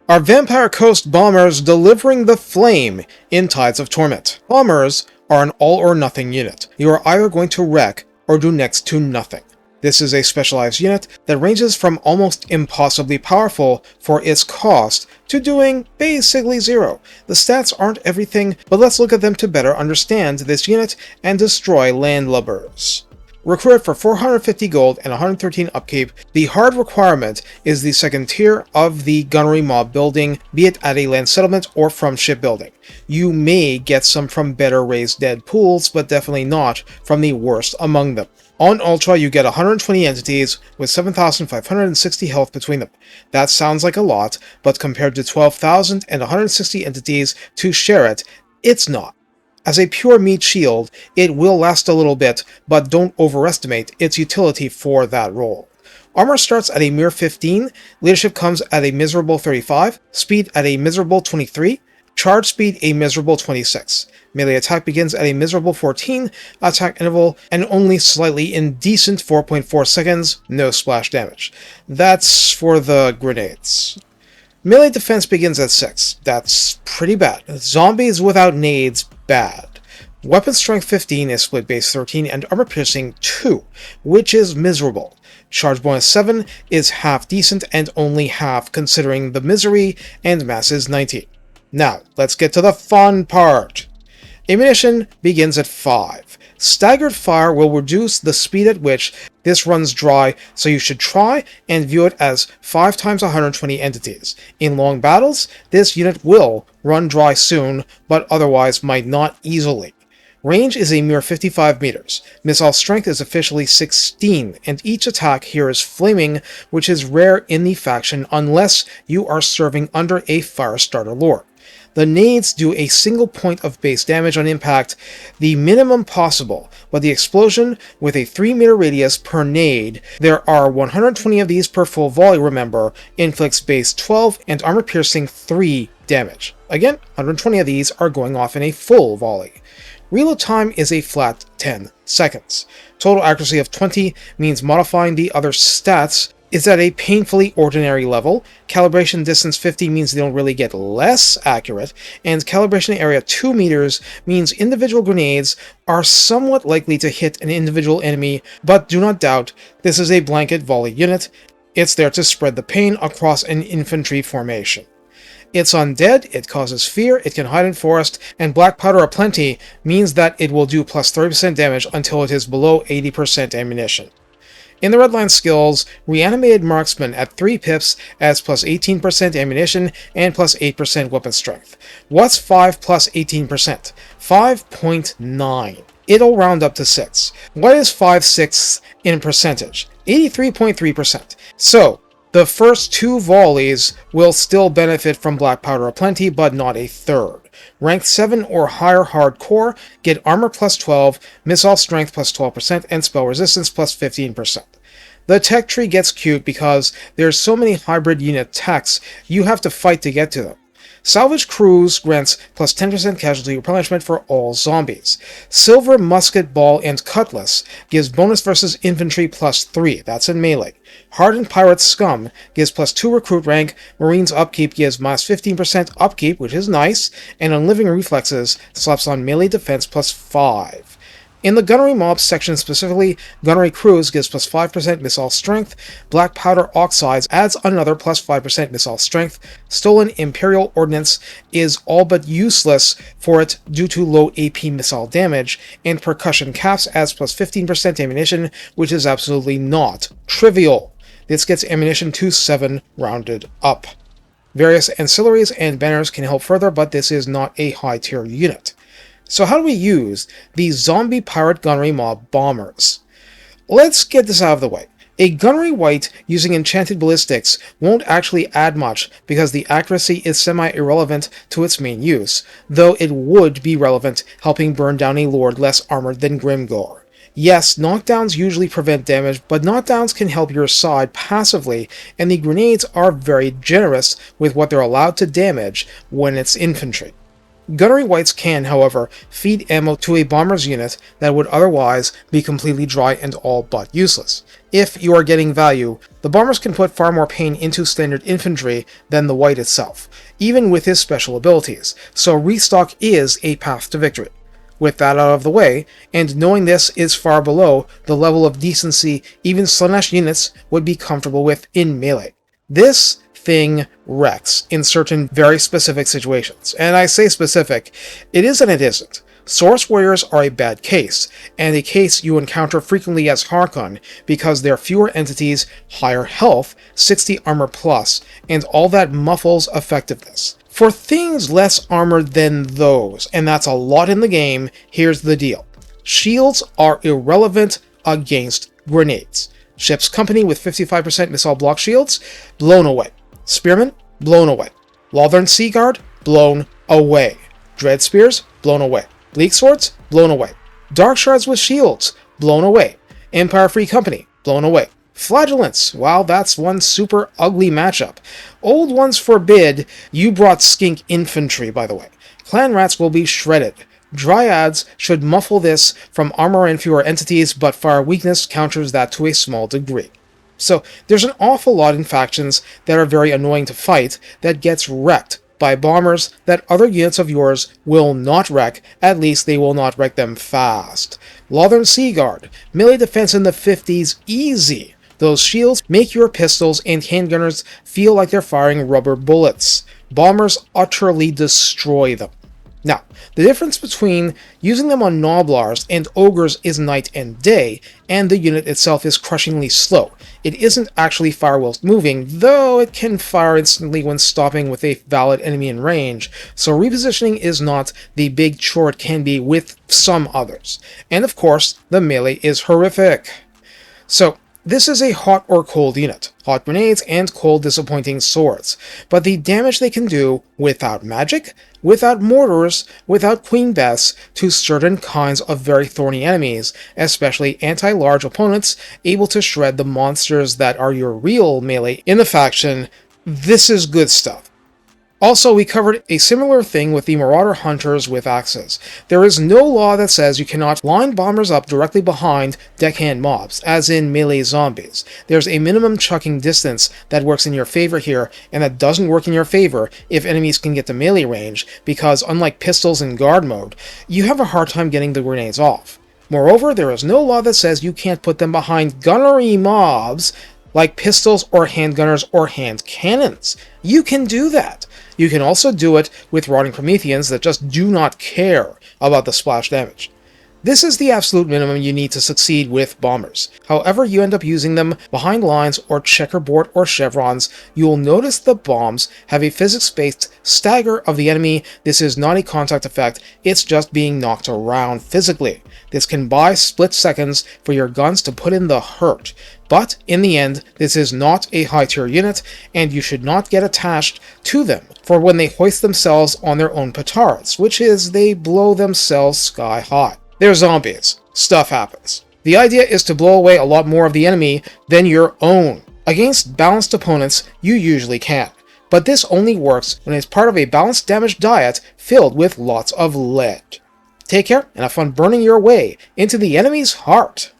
are Vampire Coast Bombers delivering the flame in Tides of Torment. Bombers are an all-or-nothing unit. You are either going to wreck or do next to nothing. This is a specialized unit that ranges from almost impossibly powerful for its cost to doing basically zero. The stats aren't everything, but let's look at them to better understand this unit and destroy landlubbers. Recruited for 450 gold and 113 upkeep, the hard requirement is the second tier of the gunnery mob building, be it at a land settlement or from shipbuilding. You may get some from better raised dead pools, but definitely not from the worst among them. On Ultra, you get 120 entities with 7,560 health between them. That sounds like a lot, but compared to 12,000 and 160 entities to share it, it's not. As a pure meat shield, it will last a little bit, but don't overestimate its utility for that role. Armor starts at a mere 15, leadership comes at a miserable 35, speed at a miserable 23, charge speed a miserable 26. Melee attack begins at a miserable 14, attack interval and only slightly indecent 4.4 seconds, no splash damage. That's for the grenades. Melee defense begins at 6. That's pretty bad. Zombies without nades, bad. Weapon strength 15 is split base 13 and armor piercing 2, which is miserable. Charge bonus 7 is half decent and only half considering the misery, and mass is 19. Now, let's get to the fun part. Ammunition begins at 5. Staggered fire will reduce the speed at which this runs dry, so you should try and view it as 5 times 120 entities. In long battles, this unit will run dry soon, but otherwise might not easily. Range is a mere 55 meters. Missile strength is officially 16, and each attack here is flaming, which is rare in the faction unless you are serving under a Firestarter lore. The nades do a single point of base damage on impact, the minimum possible, but the explosion with a 3-meter radius per nade, there are 120 of these per full volley, remember, inflicts base 12 and armor piercing 3 damage. Again, 120 of these are going off in a full volley. Reload time is a flat 10 seconds. Total accuracy of 20 means modifying the other stats is at a painfully ordinary level. Calibration distance 50 means they don't really get less accurate, and calibration area 2 meters means individual grenades are somewhat likely to hit an individual enemy, but do not doubt, this is a blanket volley unit. It's there to spread the pain across an infantry formation. It's undead, it causes fear, it can hide in forest, and black powder aplenty means that it will do plus 30% damage until it is below 80% ammunition. In the Redline skills, Reanimated Marksman at 3 pips adds plus 18% ammunition and plus 8% weapon strength. What's 5 plus 18%? 5.9. It'll round up to 6. What is 5/6 in percentage? 83.3%. So, the first 2 volleys will still benefit from black powder aplenty, but not a third. Rank 7 or higher hardcore get armor plus 12, missile strength plus 12%, and spell resistance plus 15%. The tech tree gets cute because there's so many hybrid unit techs, you have to fight to get to them. Salvage Cruise grants plus 10% casualty replenishment for all zombies. Silver Musket Ball and Cutlass gives bonus versus infantry plus 3, that's in melee. Hardened Pirate Scum gives plus 2 recruit rank, Marines Upkeep gives minus 15% upkeep, which is nice, and Unliving Reflexes slaps on melee defense plus 5. In the Gunnery Mob section specifically, Gunnery Cruise gives plus 5% missile strength, Black Powder Oxides adds another plus 5% missile strength, Stolen Imperial Ordnance is all but useless for it due to low AP missile damage, and Percussion Caps adds plus 15% ammunition, which is absolutely not trivial. This gets ammunition to 7 rounded up. Various ancillaries and banners can help further, but this is not a high tier unit. So how do we use these zombie pirate gunnery mob bombers? Let's get this out of the way. A gunnery wight using enchanted ballistics won't actually add much because the accuracy is semi-irrelevant to its main use, though it would be relevant helping burn down a lord less armored than Grimgore. Yes, knockdowns usually prevent damage, but knockdowns can help your side passively, and the grenades are very generous with what they're allowed to damage when it's infantry. Gunnery whites can, however, feed ammo to a bomber's unit that would otherwise be completely dry and all but useless. If you are getting value, the bombers can put far more pain into standard infantry than the white itself, even with his special abilities, so restock is a path to victory. With that out of the way, and knowing this is far below the level of decency even Slaanesh units would be comfortable with in melee, this thing wrecks in certain very specific situations. And I say specific, it is and it isn't. Source warriors are a bad case, and a case you encounter frequently as Harkon because they're fewer entities, higher health, 60 armor plus, and all that muffles effectiveness. For things less armored than those, and that's a lot in the game, here's the deal. Shields are irrelevant against grenades. Ship's company with 55% missile block shields, blown away. Spearmen, blown away. Lothern Sea Guard, blown away. Dread Spears, blown away. Bleak Swords, blown away. Dark Shards with shields, blown away. Empire Free Company, blown away. Flagellants, wow, that's one super ugly matchup. Old Ones forbid, you brought skink infantry, by the way. Clan Rats will be shredded. Dryads should muffle this from armor and fewer entities, but fire weakness counters that to a small degree. So there's an awful lot in factions that are very annoying to fight that gets wrecked by bombers that other units of yours will not wreck, at least they will not wreck them fast. Lothern Sea Guard, melee defense in the 50s, easy. Those shields make your pistols and handgunners feel like they're firing rubber bullets. Bombers utterly destroy them. Now, the difference between using them on Noblars and Ogres is night and day, and the unit itself is crushingly slow. It isn't actually fire whilst moving, though it can fire instantly when stopping with a valid enemy in range, so repositioning is not the big chore it can be with some others. And of course, the melee is horrific. So, this is a hot or cold unit, hot grenades and cold disappointing swords, but the damage they can do without magic, without mortars, without Queen Beths, to certain kinds of very thorny enemies, especially anti-large opponents able to shred the monsters that are your real melee in the faction, this is good stuff. Also, we covered a similar thing with the Marauder Hunters with axes. There is no law that says you cannot line bombers up directly behind deckhand mobs, as in melee zombies. There's a minimum chucking distance that works in your favor here, and that doesn't work in your favor if enemies can get to melee range, because unlike pistols in guard mode, you have a hard time getting the grenades off. Moreover, there is no law that says you can't put them behind gunnery mobs, like pistols or handgunners or hand cannons. You can do that. You can also do it with rotting Prometheans that just do not care about the splash damage. This is the absolute minimum you need to succeed with bombers. However you end up using them behind lines or checkerboard or chevrons, you will notice the bombs have a physics-based stagger of the enemy. This is not a contact effect, it's just being knocked around physically. This can buy split seconds for your guns to put in the hurt. But in the end, this is not a high-tier unit, and you should not get attached to them for when they hoist themselves on their own petards, which is they blow themselves sky high. They're zombies. Stuff happens. The idea is to blow away a lot more of the enemy than your own. Against balanced opponents, you usually can. But this only works when it's part of a balanced damage diet filled with lots of lead. Take care, and have fun burning your way into the enemy's heart.